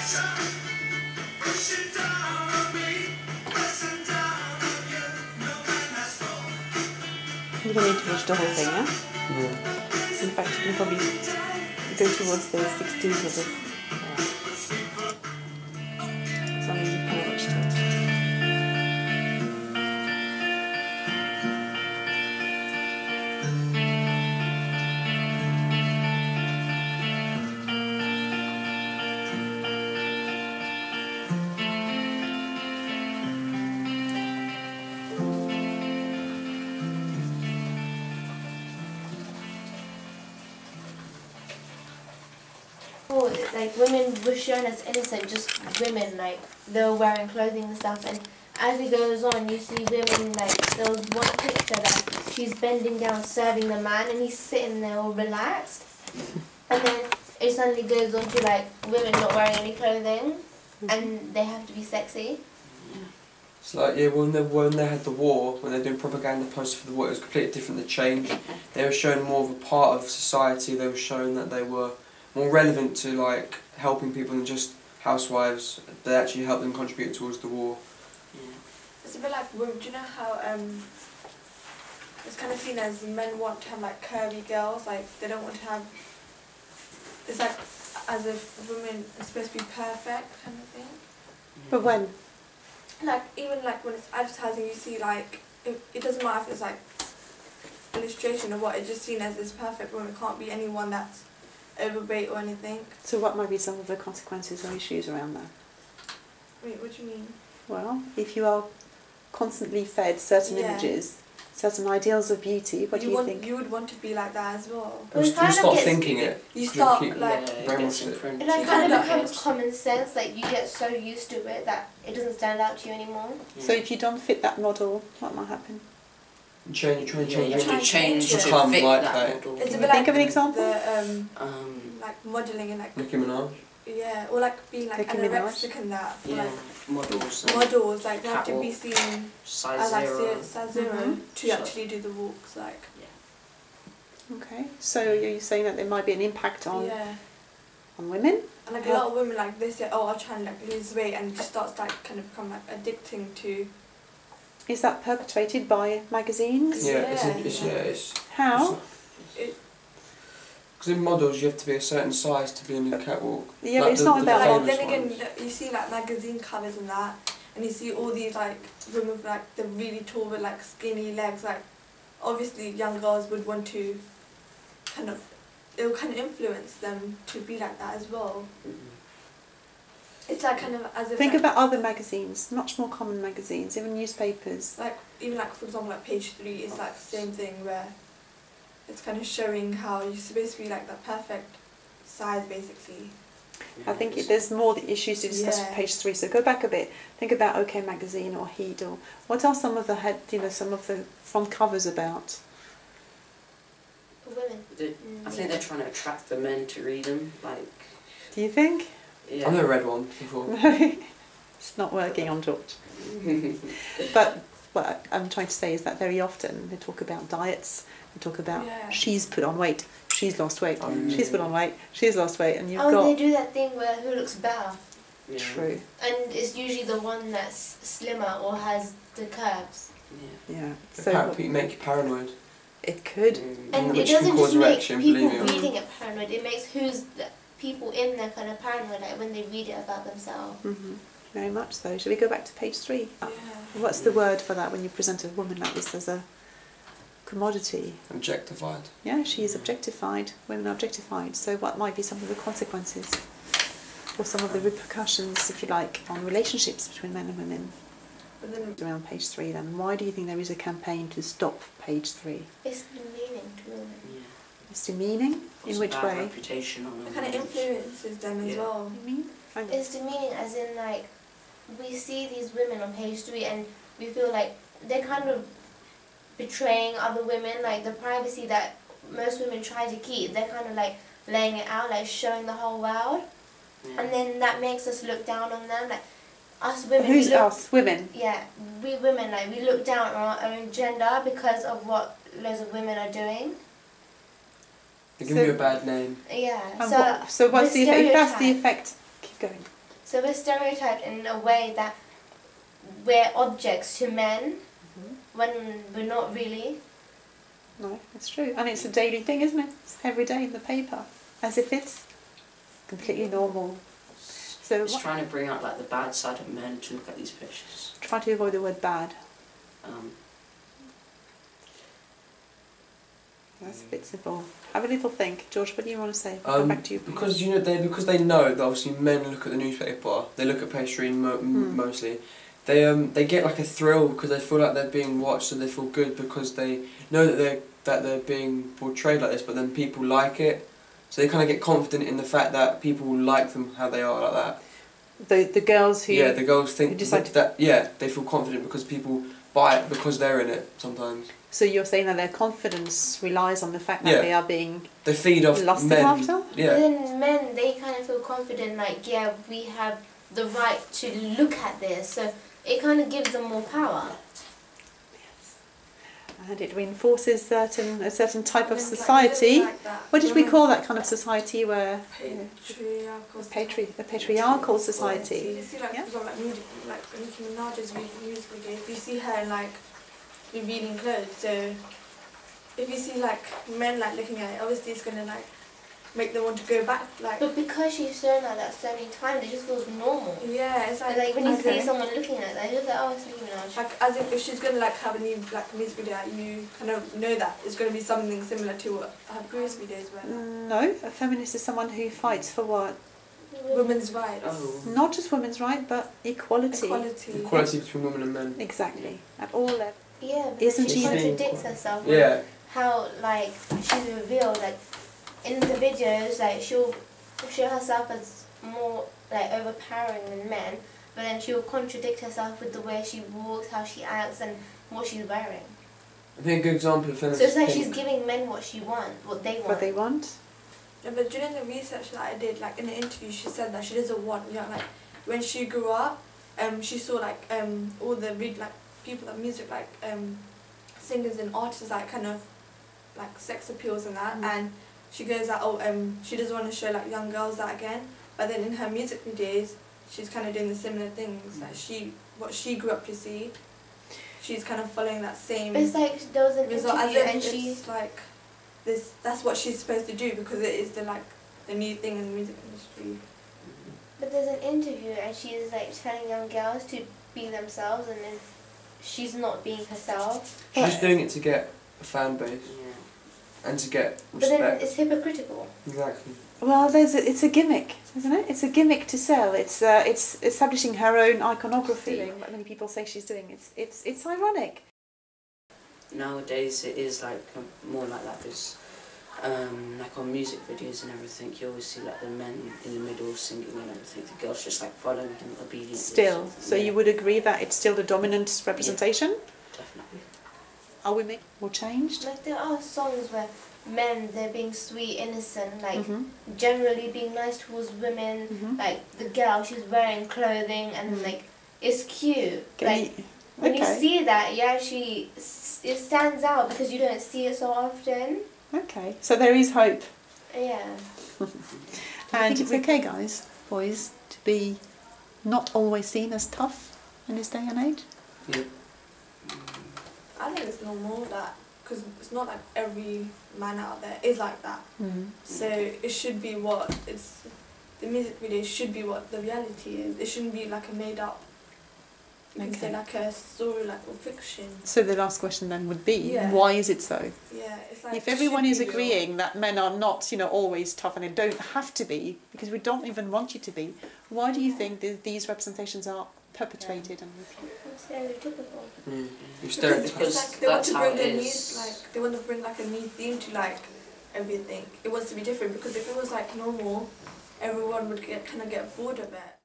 You don't need to watch the whole thing, yeah? Yeah. In fact, you can probably go towards the 60s with it. As long as you kind of watched it. Like women were shown as innocent, just women, like they were wearing clothing and stuff, and as it goes on you see women, like there was one picture that she's bending down serving the man and he's sitting there all relaxed, and then it suddenly goes on to like women not wearing any clothing and they have to be sexy. It's like, yeah, when they had the war, when they were doing propaganda posters for the war, it was completely different, the change. They were showing more of a part of society, they were showing that they were more relevant to like helping people than just housewives. They actually helped them contribute towards the war. Yeah. It's a bit like, do you know how it's kind of seen as men want to have like curvy girls, like they don't want to have, it's like as if women are supposed to be perfect kind of thing. But when? Like even like when it's advertising, you see like it doesn't matter if it's like illustration or what, it's just seen as this perfect woman. It can't be anyone that's overweight or anything. So what might be some of the consequences or issues around that? Wait, what do you mean? Well, if you are constantly fed certain images, certain ideals of beauty, what do you think? You would want to be like that as well. Well, You start thinking it. You start keep like brainwashing it. It like kind of becomes common sense, like you get so used to it that it doesn't stand out to you anymore. So if you don't fit that model, what might happen? You try and change to to become fit like that that. model. It's a Can bit you think like of an example? like modelling and like Nicki Minaj. yeah, or like being like Nicki anorexic Minaj. and that. For, Yeah, like, models. models like they have to be seen Size as like zero. size zero Mhm. to actually do the walks, like. Okay, so you're saying that there might be an impact on Yeah. on women? And like a lot of women like they say, oh, I'll try and like lose weight, and it just starts like kind of become like addicting to. Is that perpetrated by magazines? Yeah, Yeah. it's How? because in models you have to be a certain size to be on the catwalk. Yeah, Like but it's not about Like, famous then again, ones. you see like magazine covers and that, and you see all these like women with like the really tall with like skinny legs. Like, obviously, young girls would want to kind of, it will kind of influence them to be like that as well. It's like kind of as if Think like, about other magazines, much more common magazines, even newspapers. like even like for example like page 3, it's like the same thing where it's kind of showing how you're supposed to be like that perfect size basically. I think there's more the issues to discuss with page 3. So go back a bit. Think about OK Magazine or Heed, or what are some of the some of the front covers about? Women. I think they're trying to attract the men to read them. Like. Do you think? Yeah. I've never read one before. It's not working on George. But what I'm trying to say is that very often they talk about diets. They talk about she's put on weight, she's lost weight, she's put on weight, she's lost weight, and you've got. They do that thing where who looks better. Yeah. True. And it's usually the one that's slimmer or has the curves. Yeah. So make you paranoid. It could. And it doesn't just make people reading it paranoid. It makes people in there kind of paranoid, like when they read it about themselves. Very much so. Shall we go back to page 3? Yeah. What's the word for that when you present a woman like this as a commodity? Objectified. Yeah, she is objectified. Women are objectified. So what might be some of the consequences, or some of the repercussions, if you like, on relationships between men and women? But then Around page 3 then, why do you think there is a campaign to stop page 3? It's demeaning to women. Yeah. It's demeaning? In which way? Reputation on it kind of influences them as well. You mean? It's demeaning as in like, we see these women on page 3 and we feel like they're kind of betraying other women, like the privacy that most women try to keep, they're kind of like laying it out, like showing the whole world. Yeah. And then that makes us look down on them, like us women. Who's us? Women? Yeah, we women, like we look down on our own gender because of what loads of women are doing. They give you a bad name. Yeah. So what's the effect? If that's the effect, keep going. So we're stereotyped in a way that we're objects to men when we're not really. No, it's true. And it's a daily thing, isn't it? It's every day in the paper, as if it's completely normal. So it's trying to bring out like the bad side of men to look at these pictures. Try to avoid the word bad. That's a bit simple. Have a little think. George, what do you want to say? Go back to you. Because they know that obviously men look at the newspaper, they look at pastry mostly. They get like a thrill because they feel like they're being watched, and they feel good because they know that they're being portrayed like this. But then people like it, so they kind of get confident in the fact that people like them how they are like that. The girls who the girls think that they feel confident because people buy it because they're in it sometimes. So you're saying that their confidence relies on the fact that they are being they feed off lusted men. after? Yeah. But then men, they kind of feel confident, like, yeah, we have the right to look at this, so it kind of gives them more power. Yes. And it reinforces a certain type of society. Like What did we call that kind of society where... Patriarchal. A patriarchal society. You see, like, like Nicki Minaj's music videos, you see her in, like, revealing clothes, so if you see, like, men, like, looking at it, obviously it's going to, like, make them want to go back, like... But because she's shown like that so many times, it just feels normal. Yeah, it's like... Like when you see someone looking at that, you're just like, oh, it's Nicki Minaj. Like, as if she's going to, like, have a new, like, music video, you kind of know that it's going to be something similar to what her previous videos were. No, a feminist is someone who fights for what? Women's rights. Oh. Not just women's rights, but equality. Equality between women and men. Exactly, at all levels. Yeah, but Isn't she she contradicts herself. Yeah. How, like, she's revealed, like, in the videos, like, she'll show herself as more, like, overpowering than men, but then she'll contradict herself with the way she walks, how she acts, and what she's wearing. I think a good example of feminist. So it's like she's giving men what they want. What they want? Yeah, but during the research that I did, like, in the interview, she said that she doesn't want, like, when she grew up, she saw, like, all the people that music, like, singers and artists, like, kind of, like, sex appeals and that, and she goes that, she doesn't want to show, like, young girls that again, but then in her music videos, she's kind of doing the similar things, like, what she grew up to see, she's kind of following that same... It's like there was an interview and she's like, that's what she's supposed to do because it is the new thing in the music industry. But there's an interview and she's like telling young girls to be themselves, and then she's not being herself. She's doing it to get a fan base and to get respect. But then it's hypocritical. Exactly. Well, it's a gimmick, isn't it? It's a gimmick to sell. It's establishing her own iconography. What many people say she's doing. It's ironic. Nowadays it is like more like that. There's like on music videos and everything, you always see like the men in the middle singing and everything. The girls just like following them obediently. Still, so you would agree that it's still the dominant representation? Yeah, definitely. Are women more changed? Like there are songs where men, they're being sweet, innocent, like generally being nice towards women. Like the girl, she's wearing clothing and like it's cute. Like when you see that, it stands out because you don't see it so often. Okay, so there is hope. Yeah. And it's okay, guys, boys, to be not always seen as tough in this day and age? Yeah. I think it's normal that, because it's not like every man out there is like that. So it should be the music video should be what the reality is. It shouldn't be like a made up, you can say like a story, like or fiction. So the last question then would be, why is it so? Yeah, it's like if everyone is agreeing that men are not, always tough and they don't have to be, because we don't even want you to be, why do you think these representations are perpetuated and repeated? Stereotypical. Because they want to how bring it a is. they want to bring like a new theme to like everything. It wants to be different because if it was like normal, everyone would kind of get bored of it.